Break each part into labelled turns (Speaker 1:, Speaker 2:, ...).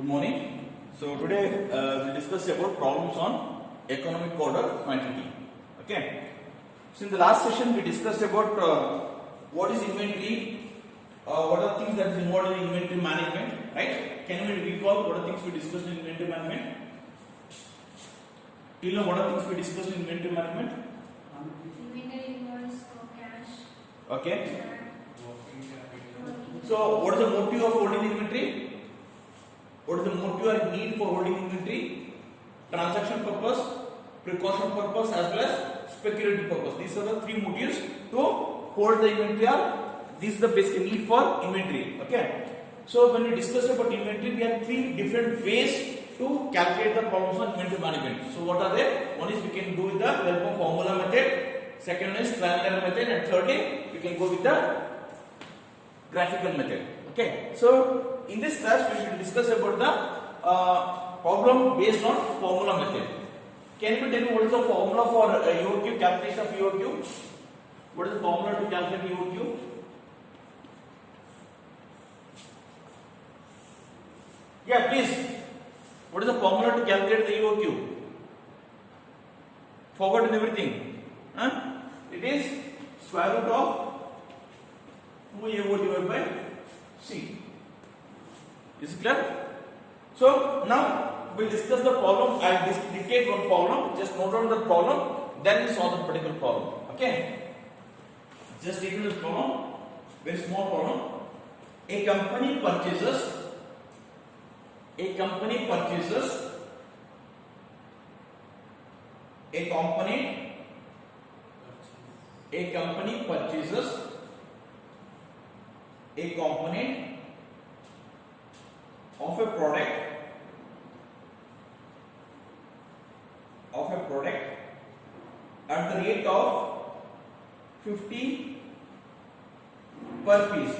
Speaker 1: Good morning. So today we'll discuss about problems on economic order quantity. Okay. So in the last session we discussed about what is inventory, what are things that is involved in inventory management, right? Can you recall what are things we discussed in inventory management? Do you know what are things we discussed in inventory management?
Speaker 2: Inventory involves cash.
Speaker 1: Okay. So what is the motive of holding inventory? What is the motive or need for holding inventory? Transaction purpose, precaution purpose, as well as speculative purpose. These are the three motives to hold the inventory. This is the basic need for inventory. Okay. So when we discuss about inventory, we have three different ways to calculate the problems on inventory management. So what are they? One is we can do with the help of formula method. Second is trial and error method, and thirdly we can go with the graphical method. Okay. So in this class we should discuss about the problem based on formula method. Can you tell me what is the formula for EOQ, calculation of EOQ? What is the formula to calculate EOQ? Yeah, please. What is the formula to calculate the EOQ? Forgotten everything. Huh? It is square root of 2AO divided by C. Is it clear? So now we'll discuss the problem. I'll dictate one problem. Just note down the problem. Then we solve the particular problem. Okay. Just take this problem. Very small problem. A company purchases a component of a product at the rate of 50 per piece.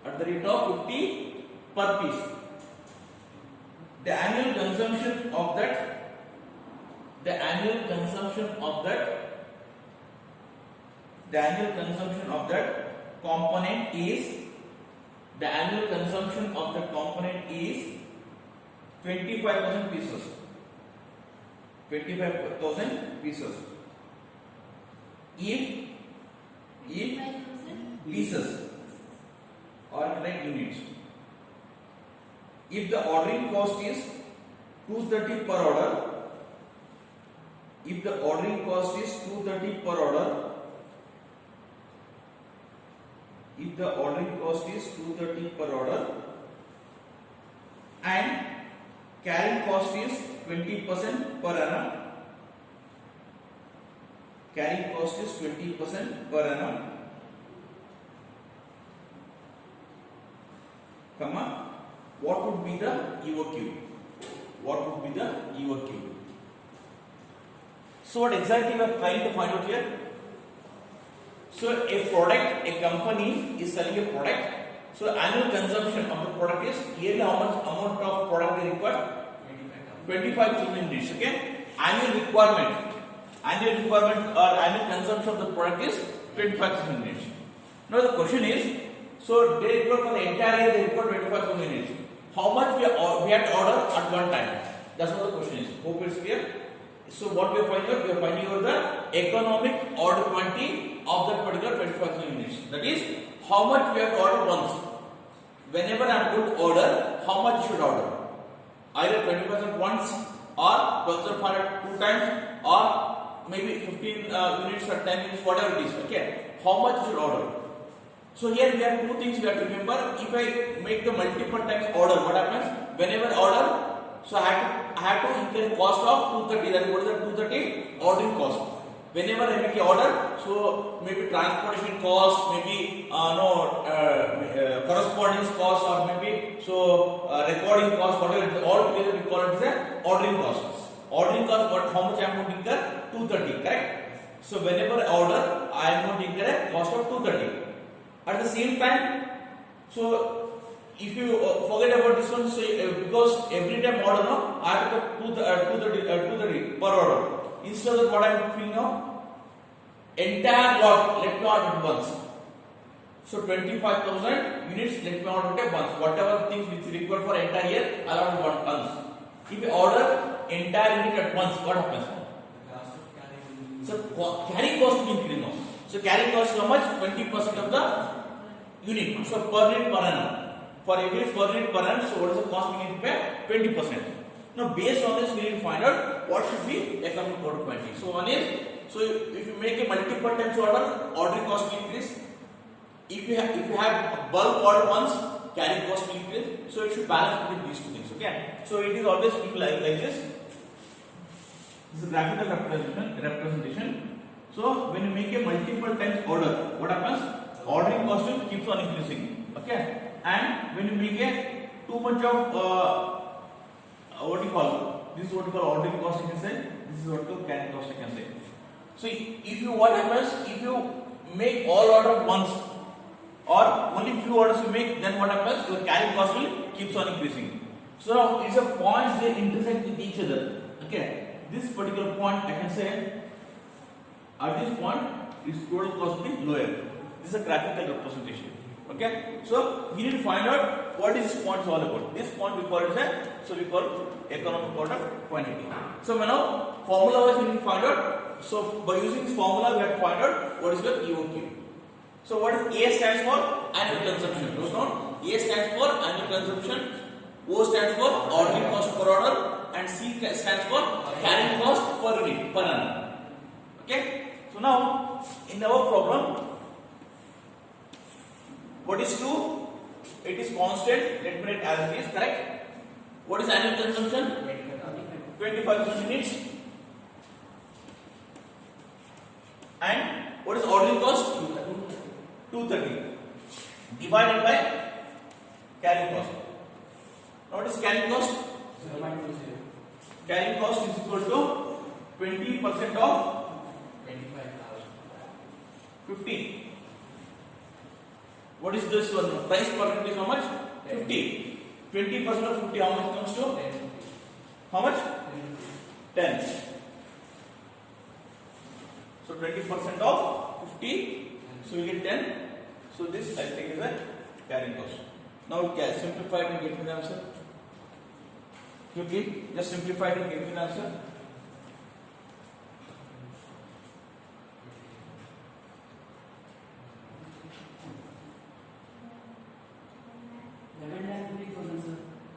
Speaker 1: At the rate of 50 per piece. The annual consumption of component is 25,000 pieces. 25,000 pieces. If pieces or like units. If the ordering cost is 230 per order, and carrying cost is 20% per annum, what would be the EOQ? So what exactly we are trying to find out here? So a company is selling a product. So annual consumption of the product is yearly how much amount of product they require? 25,000 units. Okay. Annual requirement or annual consumption of the product is 25,000 units. Now the question is, so they require for the entire year they require 25,000 units. How much we have to order at one time? That's what the question is. Hope it's clear. So what we are finding out? We are finding out the economic order quantity of that particular 25,000 units. That is, how much we have to order once. Whenever I am going to order, how much you should order? Either 20% once, or 12,500 two times, or maybe 15 units or 10 units, whatever it is. Okay. How much you should order? So here we have two things we have to remember. If I make the multiple times order, what happens? Whenever I order, so I have to incur cost of 230. That is what is the 230 ordering cost. Whenever I make an order, so maybe transportation cost, maybe correspondence cost, or maybe recording cost, whatever it is, all together we call it as a ordering cost. Ordering cost, how much I am going to incur? 230, correct? So whenever I order, I am going to incur a cost of 230. At the same time, so if you forget about this one, so because every time order, no, I have to put 230 per order. Instead of what I am doing now, entire lot, let me order at once. So 25,000 units, let me order at once. Whatever things which required for entire year, I'll order 1 tons. If you order entire unit at once, what happens? So carrying cost will increase now. So carrying cost is how much? 20% of the unit. So per unit per annum. For every per unit per annum, so what is the cost we need to pay? 20%. Now based on this, we need to find out what should be economic order quantity. So one is, so if you make a multiple times order, ordering cost will increase. If you have bulk order once, carrying cost will increase. So it should balance between these two things. Okay. So it is always like this. This is graphical representation. So when you make a multiple times order, what happens? Ordering cost will keeps on increasing. Okay. And when you make a too much of what do you call? This is what you call ordering cost. You can say this is what you call carrying cost. You can say. So if you what happens? If you make all order once, or only few orders you make, then what happens? Your carrying cost will keeps on increasing. So now it's a point they intersect with each other. Okay. This particular point I can say at this point its total cost will be lower. This is a graphical representation. Okay. So we need to find out what is this point all about. This point we call it we call economic order quantity. So now formula wise we need to find out. So by using this formula we have to find out what is your EOQ. So what is A stands for? Annual consumption. Note down. A stands for annual consumption. O stands for ordering cost per order, and C stands for carrying cost per unit per annum. Okay. So now in our problem, what is Q? It is constant. Let me write as it is. Correct. What is annual consumption? 25,000 units. And what is ordering cost? 230 divided by carrying cost. Now what is carrying cost? 0.20. Carrying cost is equal to 20% of 50. What is this one? Price per unit is how much? 50. 20% of 50 how much comes to? How much? 10. So 20% of 50. So we get 10. So this I think is a carrying cost. Now we can simplify it and get me the answer. Okay, just simplify it and get me the answer.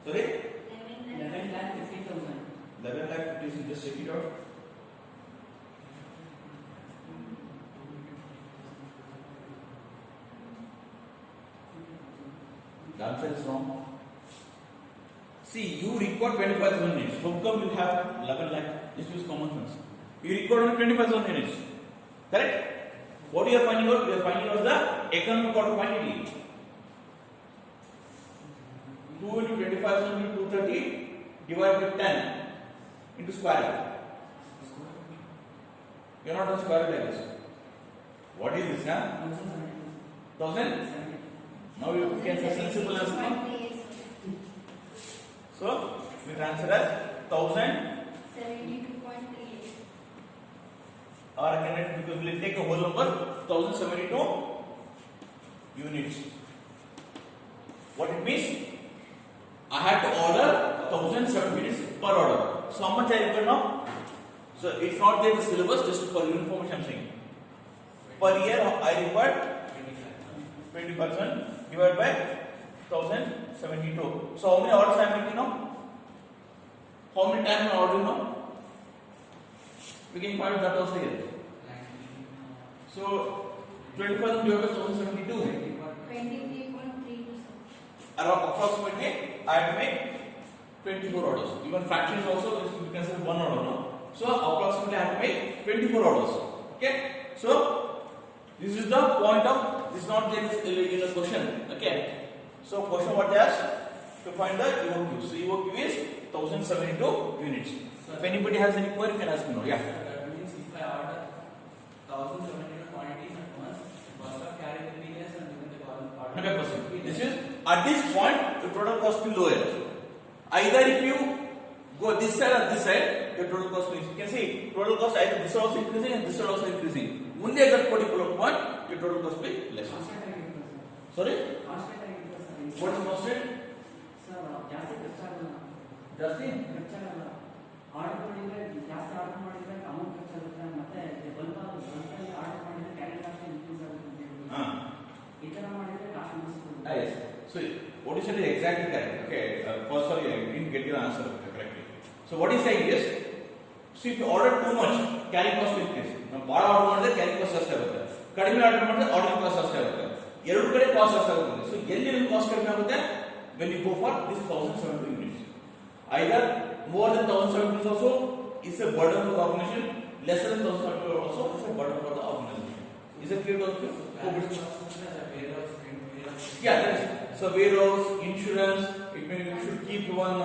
Speaker 1: Sorry? 11 lakh 50,000. Just check it out. The answer is wrong. See, you record 25,000 units. How come you have 11 lakh? Just use common sense. You record only 25,000 units. Correct? What you are finding out? We are finding out the economic order quantity. 2 into 25,000 into 230 divided by 10 into square root. You are not on square root like this. What is this? 1,000? Now you can say sensible as well. So we can answer as 1,072.38. Or I can write because we will take a whole number 1,072 units. What it means? I had to order 1,007 units per order. So how much I require now? So it's not there in the syllabus, just for your information I'm saying. Per year I require 20% divided by 1,072. So how many orders I am making now? How many times I am ordering now? We can find that also here. So 20% divided by 1,072.
Speaker 2: 23.32.
Speaker 1: Around approximately I have to make 24 orders. Even fractions also you can say 1 order now. So approximately I have to make 24 orders. Okay. So this is the point of, this is not there in a question. Okay. So question what they asked? To find the EOQ. So EOQ is 1,072 units. So if anybody has any query, you can ask me now. Yeah.
Speaker 3: That means if I order 1,072 quantities at once, the cost of carrying will be less and within the column part.
Speaker 1: 100%. This is at this point the total cost will be lower. Either if you go this side or this side, the total cost will increase. You can see total cost either this side also increasing and this side also increasing. Only at that particular point, your total cost will be less. Sorry,
Speaker 3: constant ಆಗಿರುತ್ತೆ sir.
Speaker 1: what is constant?
Speaker 3: Sir ಜಾಸ್ತಿ ಖರ್ಚಾಗಲ್ಲ.
Speaker 1: ಜಾಸ್ತಿ
Speaker 3: ಖರ್ಚಾಗಲ್ಲ. Order ಮಾಡಿದ್ರೆ ಜಾಸ್ತಿ order ಮಾಡಿದ್ರೆ amount ಖರ್ಚಾಗುತ್ತೆ. ಮತ್ತೆ ಬಲ್ಬ್ ಆರ್ಡರ್ ಮಾಡಿದ್ರೆ ಕ್ಯಾರಿ ಕಾಸ್ಟ್ ಇನ್ಕ್ರೀಸ್ ಆಗುತ್ತೆ ಅಂತ ಹೇಳಿ.
Speaker 1: ಹಾ.
Speaker 3: ಈ ತರ ಮಾಡಿದ್ರೆ cost ಅನಿಸ್ಬೋದು.
Speaker 1: Yes. So what you said is exactly correct. Okay. First, sorry, I didn't get your answer correctly. So what he's saying is, so if you order too much, carrying cost will increase. Now, bad order ಮಾಡಿದ್ರೆ carrying cost ಜಾಸ್ತಿ ಆಗುತ್ತೆ. ಕಡಿಮೆ order ಮಾಡಿದ್ರೆ ordering cost ಜಾಸ್ತಿ ಆಗುತ್ತೆ. ಎರಡು ಕಡೆ cost ಜಾಸ್ತಿ ಆಗುತ್ತೆ. So ಎಲ್ಲಿ ನಿಮ್ಮ ಕಾಸ್ಟ್ ಕಡಿಮೆ ಆಗುತ್ತೆ? When you go for this 1070 units. Either more than 1070 units also is a burden for the organization. Lesser than 1070 also is a burden for the organization. Is it clear to you? Yeah, that is. So warehouse, insurance, it may you should keep one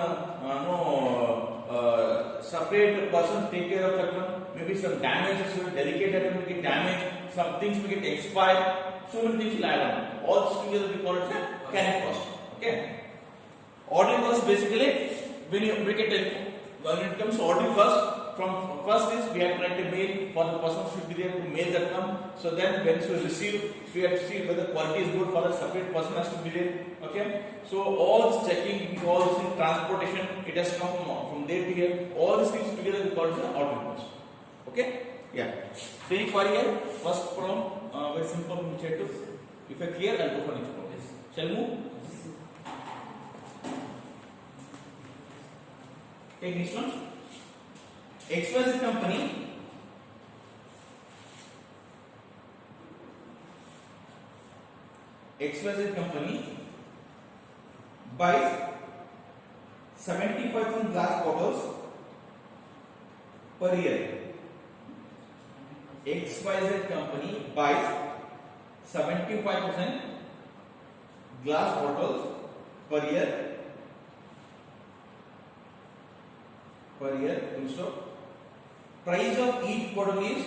Speaker 1: separate person take care of that one. Maybe some damages, delicate item will get damaged, some things will get expired, so many things will add on. All this together we call it a carrying cost. Okay. Ordering cost basically when you make a telephone, when it comes to ordering cost, from first is we have to write a mail for the person should be there to mail that come. So then when you receive, we have to see whether quality is good for a separate person has to be there. Okay. So all this checking, all this thing, transportation, it has come from there to here. All these things together we call it the ordering cost. Okay. Yeah. So any query here? First problem, very simple. If I clear, I'll go for next problem. Shall we move? Okay, next one. XYZ company buys 75,000 glass bottles per year. XYZ company buys 75,000 glass bottles per year. Full stop. Price of each bottle is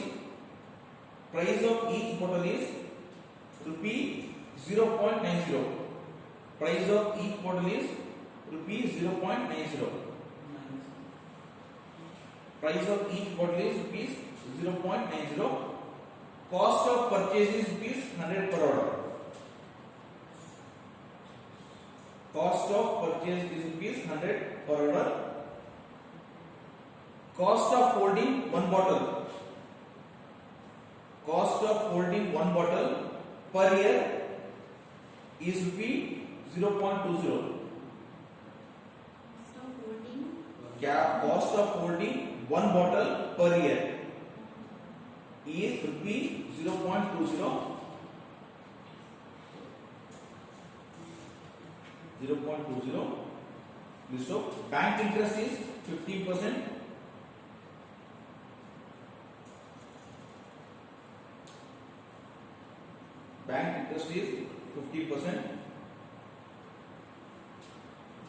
Speaker 1: rupee 0.90. Price of each bottle is rupee 0.90. Price of each bottle is rupees 0.90. Cost of purchase is rupees 100 per order. Cost of purchase is rupees 100 per order. Cost of holding one bottle. Cost of holding one bottle per year is rupee 0.20. Cost of holding one bottle per year is rupee 0.20. 0.20. So bank interest is 15%. Bank interest is 50%.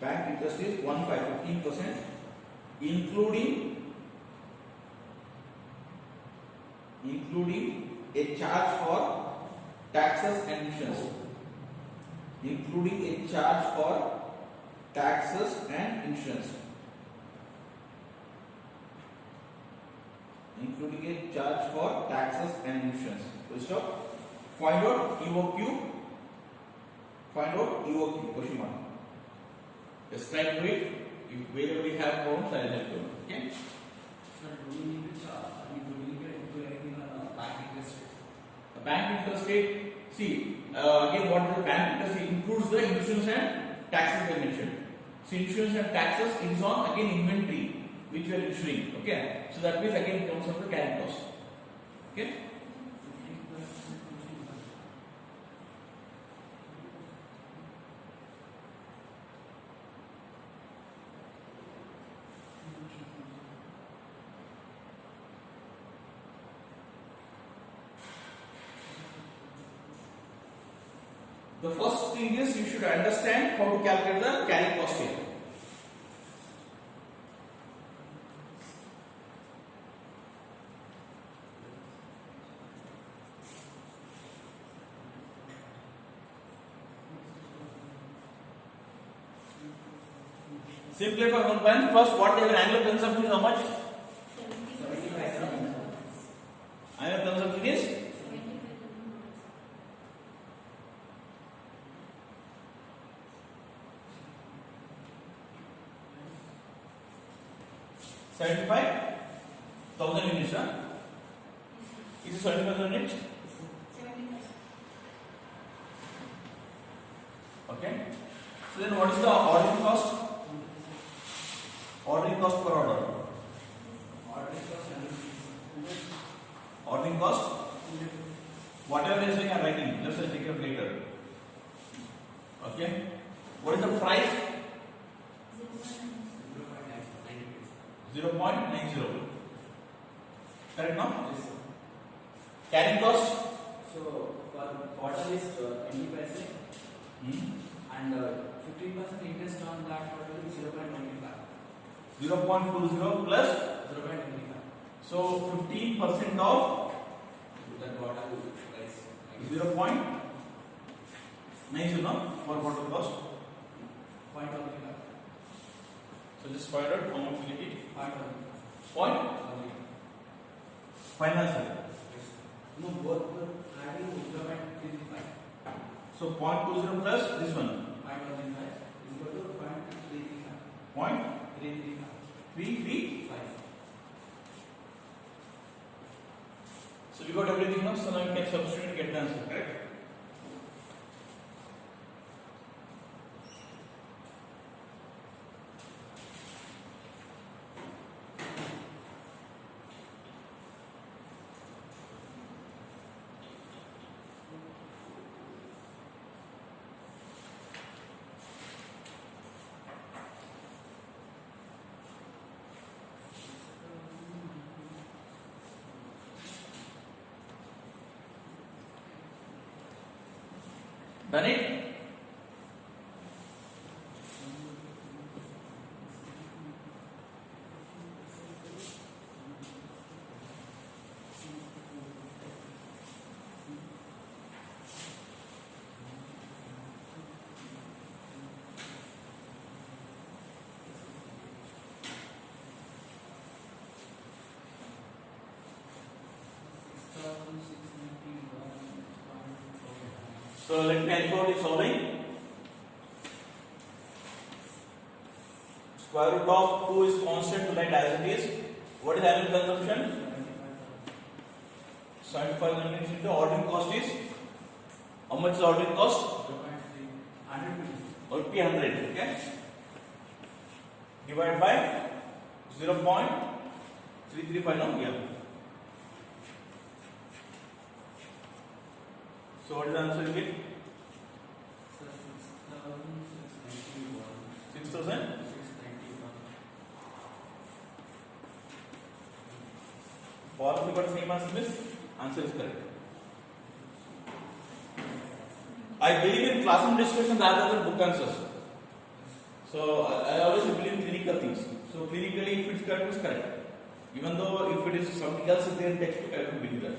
Speaker 1: Bank interest is 15%, including a charge for taxes and insurance. Including a charge for taxes and insurance. Including a charge for taxes and insurance. Full stop. Find out EOQ. Question mark. Just try to do it. If wherever you have problems, I will help you. Okay.
Speaker 3: Sir, do we need to charge? I mean, do we need to do anything on bank interest rate?
Speaker 1: The bank interest rate. See, again, what is the bank interest rate? Includes the insurance and taxes I mentioned. So insurance and taxes is on again inventory which we are issuing. Okay. So that means again it comes under carrying cost. Okay. The first thing is you should understand how to calculate the carrying cost here. Simplify one point. First, what their annual consumption is how much?
Speaker 2: 75,000.
Speaker 1: Annual consumption is 75,000 units. Is it 75,000 units?
Speaker 2: 75.
Speaker 1: Okay. So then, what is the ordering cost? Ordering cost per order. Ordering cost. Whatever is I am writing, just I'll take it later. Okay. What is the price? 0.90. Correct now? Carrying cost?
Speaker 3: So per bottle is 20 paise and 15% interest on that bottle is 0.95.
Speaker 1: 0.20 plus.
Speaker 3: 0.25.
Speaker 1: So 15% of
Speaker 3: That bottle price
Speaker 1: 0.90 no? For bottle cost.
Speaker 3: 0.25.
Speaker 1: So just find out how much will it be.
Speaker 3: 0.25.
Speaker 1: Point. Finance.
Speaker 3: No, both adding 0.35.
Speaker 1: So 0.20 plus this one.
Speaker 3: 0.25 is equal to 0.335.
Speaker 1: Point
Speaker 3: 335.
Speaker 1: 335. So we got everything now. So now you can substitute and get the answer. Correct? Done it? So let me help the solving. Square root of 2 is constant to write as it is. What is annual consumption? 75 units into ordering cost is how much is ordering cost? 100. Okay. Divided by 0.335 now here. So what is the answer you get? 6,000. For if you got same answer, this answer is correct. I believe in classroom discussion rather than book answers. So I always believe in clinical things. So clinically, if it's correct, it's correct. Even though if it is something else in their textbook, I don't believe that.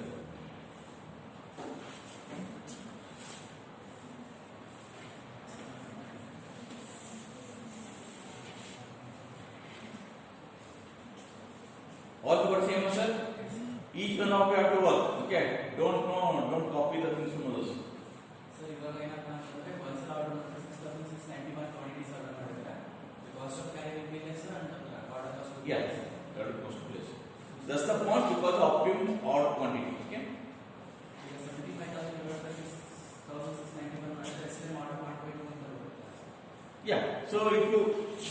Speaker 1: All the words same answer. Each one of you have to work. Okay. Don't copy the things from others.
Speaker 3: So ಇವಾಗ ಏನಪ್ಪ ಅಂತಂದ್ರೆ ಒಂದ್ಸಲ order ಮಾಡಿದ್ರೆ 6691 quantities order ಮಾಡಿದ್ರೆ cost of carry will be less and order cost
Speaker 1: Yeah. That is cost place. That's the point because of optimum odd quantity. Okay.
Speaker 3: ಈಗ 75000 divided by 6691 ಮಾಡಿದ್ರೆ estimate order ಮಾಡಬೇಕು ಅಂತ ಬರುತ್ತೆ.
Speaker 1: Yeah. So if you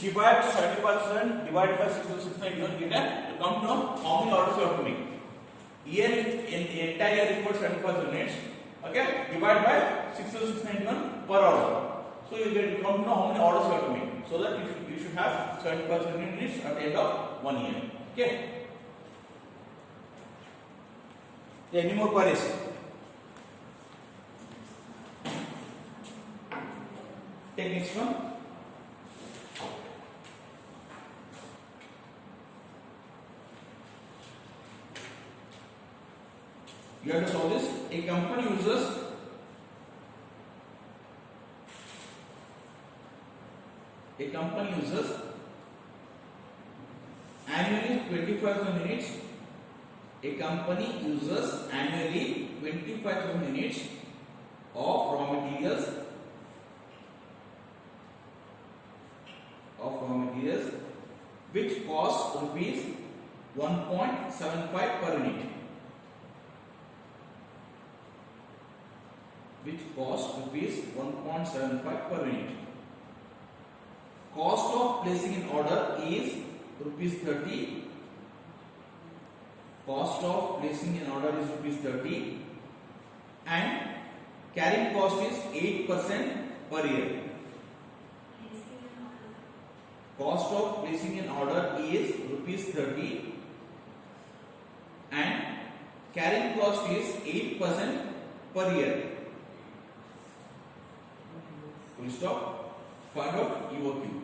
Speaker 1: divide 70% divided by 6,691, you come to know how many orders you have to make. Here in the entire year is for 75 units. Okay. Divide by 6,691 per order. So you get come to know how many orders you have to make. So that you should have 75 units at the end of 1 year. Okay. Yeah, any more queries? Take next one. You have to solve this. A company uses annually 25,000 units. A company uses annually 25,000 units of raw materials which costs rupees 1.75 per unit. Which costs rupees 1.75 per unit. Cost of placing an order is rupees 30. Cost of placing an order is rupees 30 and carrying cost is 8% per year. Cost of placing an order is rupees 30 and carrying cost is 8% per year. Full stop. Find out EOQ.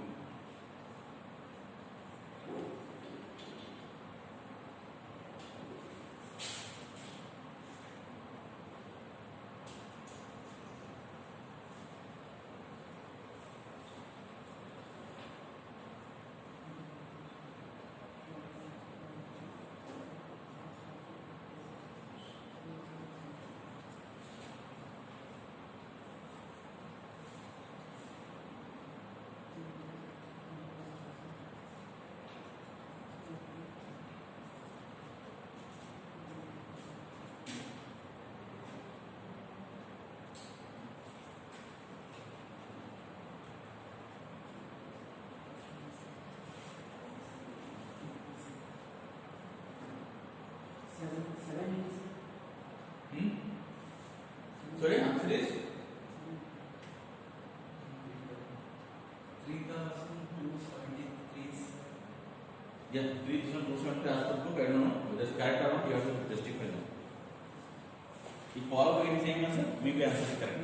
Speaker 3: Seven units.
Speaker 1: Sorry, answer is
Speaker 4: 3,273.
Speaker 1: yeah, 3,270 as per book. I don't know whether it's correct or not. You have to justify now. If follow by the same answer, maybe answer is correct.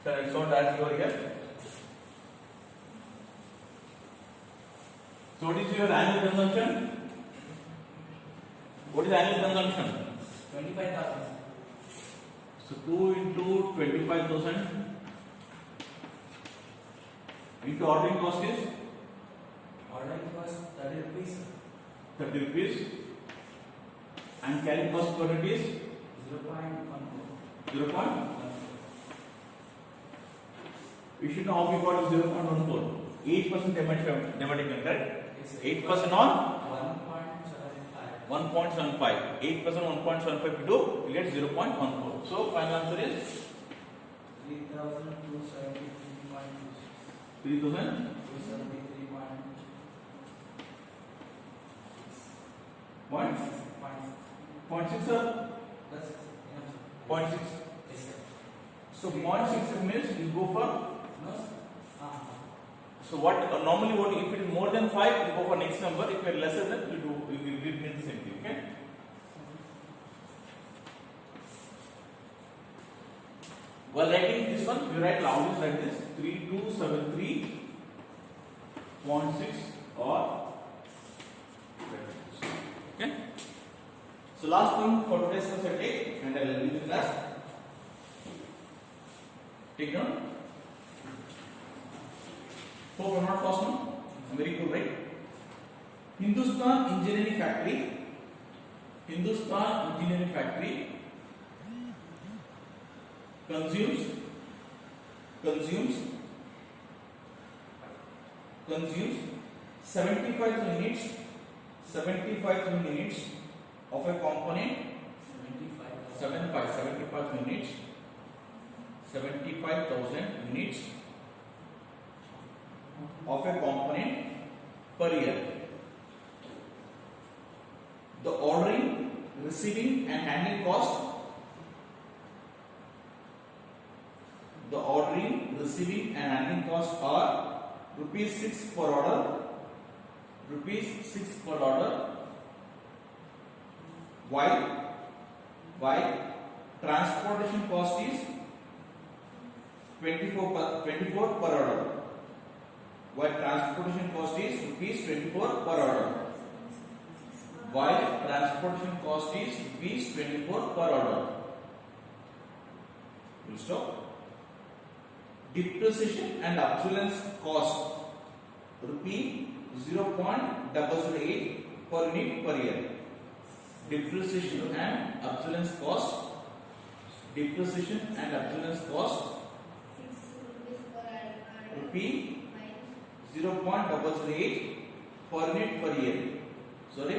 Speaker 1: So it's not as over here. So what is your annual consumption? What is annual consumption?
Speaker 3: 25,000.
Speaker 1: So 2 into 25,000 into ordering cost is
Speaker 4: Ordering cost 30 rupees.
Speaker 1: 30 rupees and carrying cost per unit is
Speaker 4: 0.14.
Speaker 1: 0. We should know how we got 0.14. 8% thematic, correct? 8% on
Speaker 4: 1.75.
Speaker 1: 1.75. 8% 1.75 we do, we get 0.14. So final answer is
Speaker 4: 3,273.26.
Speaker 1: 3,000. 0.6 sir.
Speaker 4: That's enough.
Speaker 1: 0.6.
Speaker 4: Yes, sir.
Speaker 1: So 0.6 means you go for.
Speaker 4: No, sir.
Speaker 1: So what normally what if it is more than 5, you go for next number. If it is lesser than you do you will get the same thing. Okay. While writing this one, you write always like this 3273.6 or okay. So last thing for today's class I take and I will leave the class. Take down. Hope I'm not fast now. I'm very good, right? Hindustan Engineering Factory. Hindustan Engineering Factory consumes 75,000 units of a component. 75,000 units of a component per year. The ordering, receiving and handling cost. The ordering, receiving and handling costs are rupees 6 per order. Rupees 6 per order. Why transportation cost is 24 per order. Why transportation cost is rupees 24 per order. Why transportation cost is rupees 24 per order. Full stop. Depreciation and obsolescence cost rupee 0.008 per unit per year. Depreciation and obsolescence cost depreciation and obsolescence cost
Speaker 2: 6 rupees per hour.
Speaker 1: rupee
Speaker 2: Minus
Speaker 1: 0.008 per unit per year. Sorry,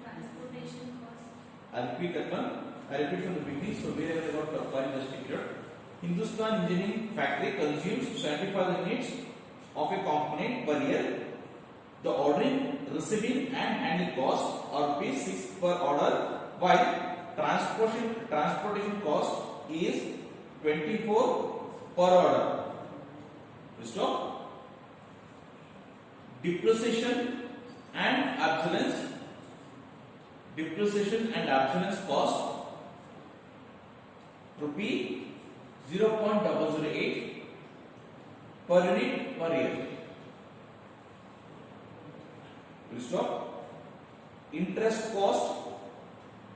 Speaker 2: transportation cost.
Speaker 1: I repeat that one. I repeat from the beginning. So wherever I got the point just here. Hindustan Engineering Factory consumes 75 units of a component per year. The ordering, receiving and handling cost are rupees 6 per order, while transportation cost is 24 per order. Stop. Depreciation and obsolescence cost rupee 0.008 per unit per year. Full stop. Interest cost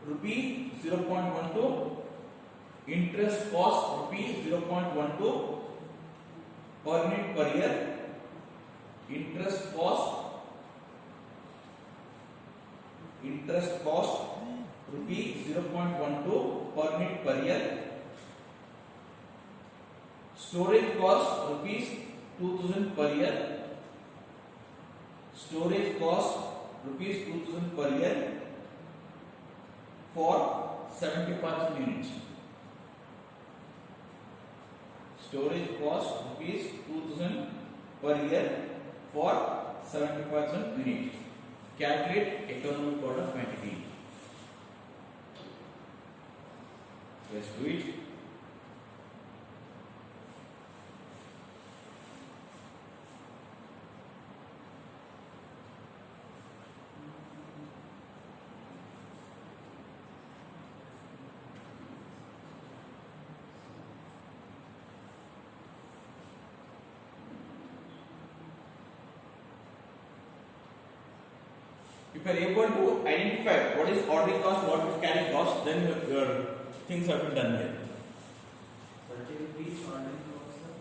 Speaker 1: rupee 0.12. Interest cost rupee 0.12 per unit per year. Interest cost rupee 0.12 per unit per year. Storage cost rupees 2000 per year. Storage cost rupees 2000 per year for 75,000 units. Storage cost rupees 2000 per year for 75,000 units. Calculate economic order quantity. Let's do it. If you are able to identify what is ordering cost, what is carrying cost, then your things have been done here.
Speaker 4: 30 rupees ordering cost, sir.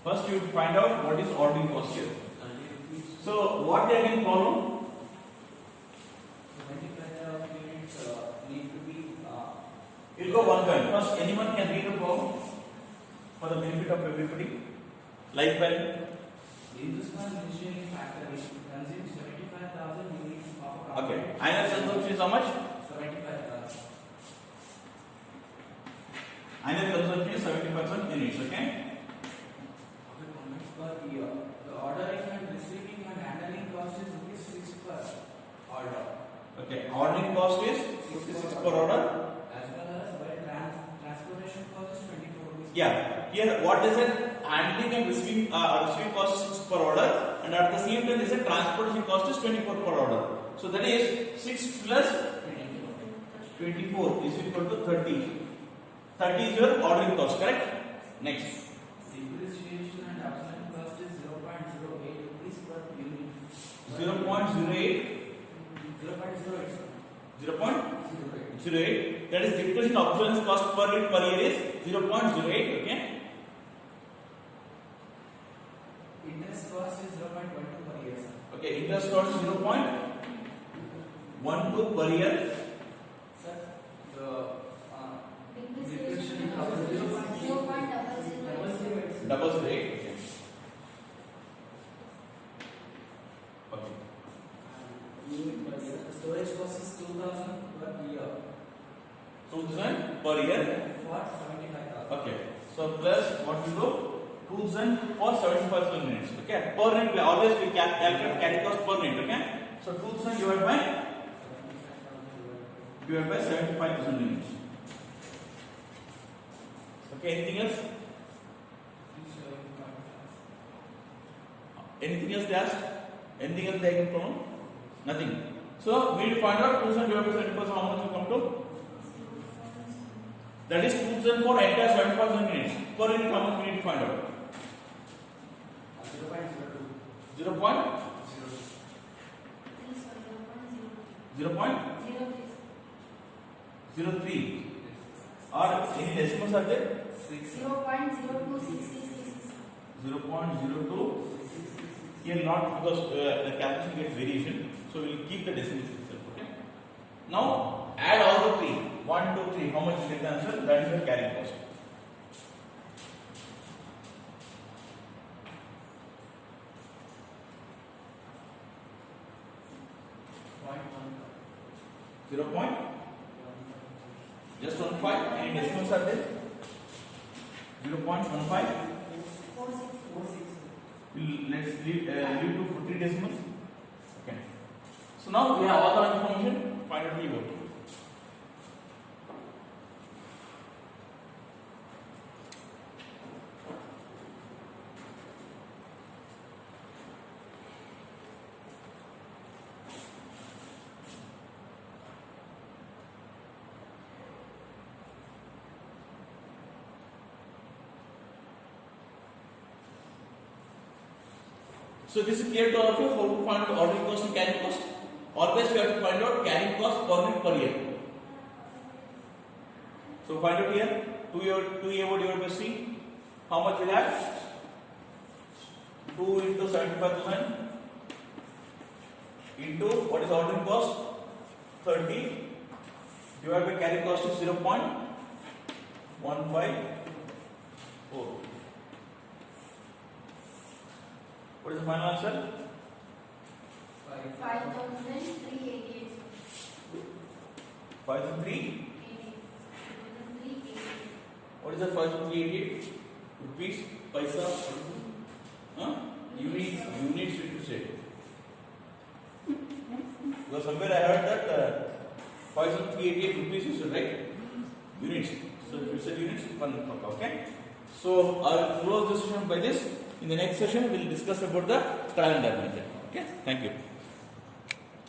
Speaker 1: First, you find out what is ordering cost here.
Speaker 4: 30 rupees.
Speaker 1: So, what they are in problem?
Speaker 4: 25 units need to be.
Speaker 1: We'll go one by one. First, anyone can read the problem for the benefit of everybody. Like when
Speaker 4: Hindustan Engineering Factory consumes 75,000 units of a
Speaker 1: okay,
Speaker 4: component.
Speaker 1: iron consumption is how much?
Speaker 4: 75,000.
Speaker 1: Iron consumption is 75,000 units. Okay.
Speaker 4: Of a component per year. The ordering and receiving and handling cost is rupees 6 per order.
Speaker 1: Okay. Ordering cost is 66 per order.
Speaker 4: As well as by transportation cost is 24 rupees.
Speaker 1: Yeah. Here, what is it? Handling and receiving cost is 6 per order, and at the same time, this transportation cost is 24 per order. So that is 6 plus 24 is equal to 30. 30 is your ordering cost, correct? Next.
Speaker 4: Depreciation and obsolescence cost is 0.08 rupees per unit.
Speaker 1: 0.08.
Speaker 4: 0.08.
Speaker 1: 0.08. That is depreciation obsolescence cost per unit per year is 0.08. Okay.
Speaker 4: Interest cost is 0.12 per year, sir.
Speaker 1: Okay. Interest cost is 0.12 per year.
Speaker 4: Sir, the
Speaker 2: Depreciation
Speaker 4: Depreciation
Speaker 2: of
Speaker 4: cost is
Speaker 2: 0.008.
Speaker 1: 0.08. Okay. Okay.
Speaker 4: unit per year. The storage cost is 2,000 per year
Speaker 1: 2,000 per year.
Speaker 4: for 75,000.
Speaker 1: Okay. So plus what we do? 2,000 for 75,000 units. Okay. Per unit we always we calculate carry cost per unit. Okay. So 2,000 divided by 75,000 units. Okay. Anything else? Anything else they ask? Anything else they can problem? Nothing. So we will find out 2,000 divided by 75,000 how much will come to? That is 2,000 for entire 75,000 units. Per unit how much we need to find out?
Speaker 4: 0.02.
Speaker 1: 0. 0.03 or any decimals are there? 0.02. Here not because the calculation gets variation, so we will keep the decimals itself. Okay. Now add all the three. 1, 2, 3. How much is the answer? That is the carrying cost. Zero point. Just 1.5. Any decimals are there? 0.15.
Speaker 2: 4.6.
Speaker 1: Let's leave to 50 decimals. Okay. So now we have all the information. Find out the EOT. So this is clear to all of you how to find out ordering cost and carrying cost. Always we have to find out carrying cost per unit per year. So find out here 2A divided by C. How much we have? 2 into 75,000 into what is ordering cost? 30 divided by carrying cost is 0.154. What is the final answer?
Speaker 2: 5,388.
Speaker 1: 5,388.
Speaker 2: 388.
Speaker 1: What is the 5,388 rupees? Paisa? Huh? Units you should say. Because somewhere I heard that 5,388 rupees you should write units. So if you said units, one okay. So I will close this session by this. In the next session, we will discuss about the calendar method. Okay, thank you.